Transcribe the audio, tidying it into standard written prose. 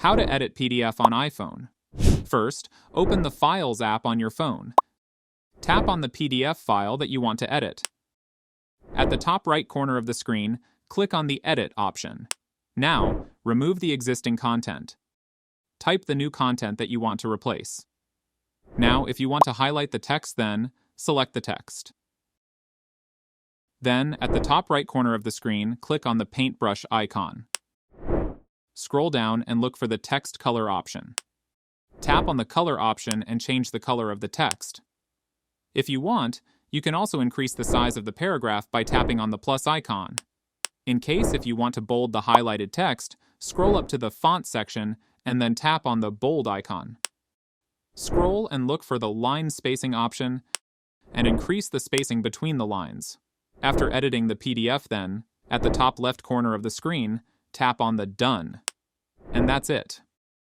How to edit PDF on iPhone. First, open the Files app on your phone. Tap on the PDF file that you want to edit. At the top right corner of the screen, click on the Edit option. Now, remove the existing content. Type the new content that you want to replace. Now, if you want to highlight the text, then select the text. Then, at the top right corner of the screen, click on the paintbrush icon. Scroll down and look for the text color option. Tap on the color option and change the color of the text. If you want, you can also increase the size of the paragraph by tapping on the plus icon. In case if you want to bold the highlighted text, scroll up to the font section and then tap on the bold icon. Scroll and look for the line spacing option and increase the spacing between the lines. After editing the PDF then, at the top left corner of the screen, tap on the Done. And that's it.